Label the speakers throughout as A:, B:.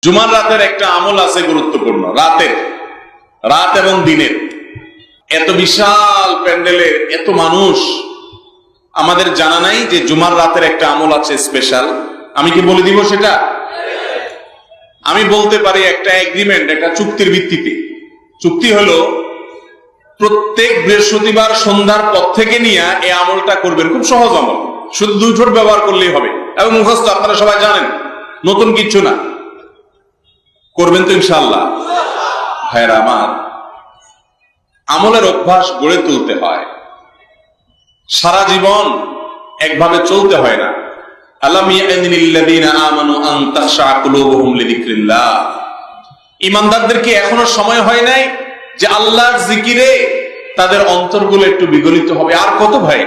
A: জুমার রাতের একটা আমল আছে গুরুত্বপূর্ণ, রাত এবং দিনের। এত বিশাল প্যান্ডেলের এত মানুষ, আমাদের জানা নাই যে জুমার রাতের একটা আমল আছে স্পেশাল। আমি কি বলে দিব সেটা? আমি বলতে পারি একটা এগ্রিমেন্ট, একটা চুক্তির ভিত্তিতে। চুক্তি হলো প্রত্যেক বৃহস্পতিবার সন্ধ্যার পর থেকে নিয়ে এই আমলটা করবেন। খুব সহজ আমল, শুধু 2 ঠোঁট ব্যবহার করলেই হবে এবং মুখস্থ, আপনারা সবাই জানেন, নতুন কিছু না। করবেন তো ইনশাআল্লাহ? ভাইরা আমার, আমলের অভ্যাস গড়ে তুলতে হয়, সারা জীবন একভাবে চলতে হয় না। আলাম ইয়ানিল্লাযীনা আমানু আন তাখশা কুলুবুহুম লিযিকরিল্লাহ। ঈমানদারদের কি এখনো সময় হয় নাই যে আল্লাহর জিকিরে তাদের অন্তরগুলো একটু বিগলিত হবে? আর কত ভাই,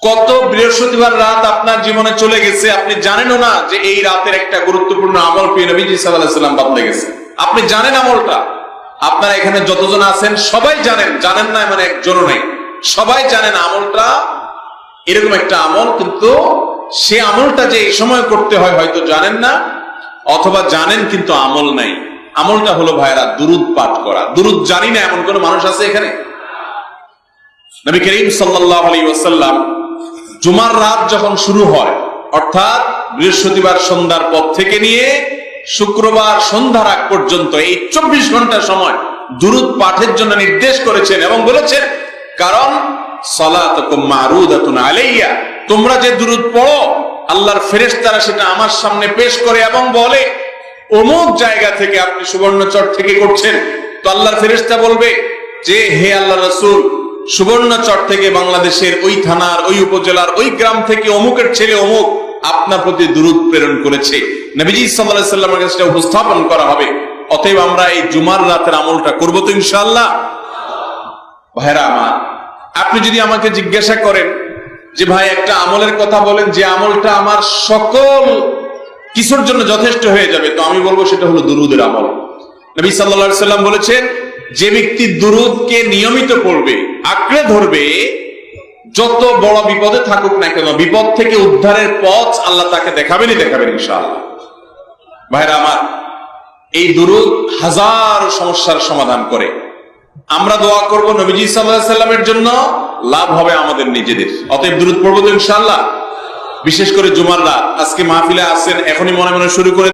A: কত বৃহস্পতিবার রাত আপনার জীবনে চলে গেছে, আপনি জানেনও না যে এই রাতের একটা গুরুত্বপূর্ণ আমল পেয়ে নবীজি সাল্লাল্লাহু আলাইহি ওয়াসাল্লাম বদলে গেছে। আপনি জানেন আমলটা, আপনারা এখানে যতজন আছেন সবাই জানেন, জানেন না মানে একজনও নেই, সবাই জানেন আমলটা এরকম একটা আমল, কিন্তু সে আমলটা যে এই সময় করতে হয় হয়তো জানেন না, অথবা জানেন কিন্তু আমল নাই। আমলটা হলো ভাইরা দুরূদ পাঠ করা। দুরূদ জানি না এমন কোন মানুষ আছে এখানে? নবী করিম সাল্লাল্লাহু আলাইহি ওয়াসাল্লাম জুমার রাত যখন শুরু হয়, অর্থাৎ বৃহস্পতিবার সন্ধ্যার পর থেকে নিয়ে শুক্রবার সন্ধ্যার আগ পর্যন্ত এই 24 ঘন্টা সময় দুরূদ পাঠের জন্য নির্দেশ করেছেন এবং বলেছেন, কারণ সালাতুকুম মারুদাতুন আলাইয়া, তোমরা যে দুরূদ পড়ো আল্লাহর ফেরেশতারা সেটা আমার সামনে পেশ করে এবং বলে অমুক জায়গা থেকে আপনি সুবর্ণচর থেকে করছেন। তো আল্লাহর ফেরেশতা বলবে যে হে আল্লাহর রাসূল, সুবর্ণচর থেকে বাংলাদেশের ওই থানার ওই উপজেলার ওই গ্রাম থেকে অমুকের ছেলে অমুক আপনার প্রতি দুরূদ প্রেরণ করেছে। নবীজি সাল্লাল্লাহু আলাইহি ওয়াসাল্লামের কাছে সেটা উপস্থাপন করা হবে। অতএব আমরা এই জুমার রাতের আমলটা করব তো ইনশাআল্লাহ? ভাইরা আমার, আপনি যদি আমাকে জিজ্ঞাসা করেন যে ভাই একটা আমলের কথা বলেন যে আমলটা আমার সকল কিছুর জন্য যথেষ্ট হয়ে যাবে, তো আমি বলবো সেটা হলো দুরূদের আমল। নবী সাল্লাল্লাহু আলাইহি ওয়াসাল্লাম বলেছেন, যে ব্যক্তি দুরূদকে নিয়মিত পড়বে, আঁকড়ে ধরবে, যত বড় বিপদে থাকুক না কেন, বিপদ থেকে উদ্ধারের পথ আল্লাহ তাকে দেখাবেনই দেখাবেন ইনশাআল্লাহ। ভাইরা আমার, এই দুরূদ হাজার সমস্যার সমাধান করে। আমরা দোয়া করব নবীজি সাল্লাল্লাহু আলাইহি ওয়াসাল্লামের জন্য, লাভ হবে আমাদের নিজেদের। অতএব দুরূদ পড়ব তো ইনশাআল্লাহ। বিশেষ করে জুমার রাত, আজকে মাহফিলে আসেন, এখনই মনে মনে শুরু করে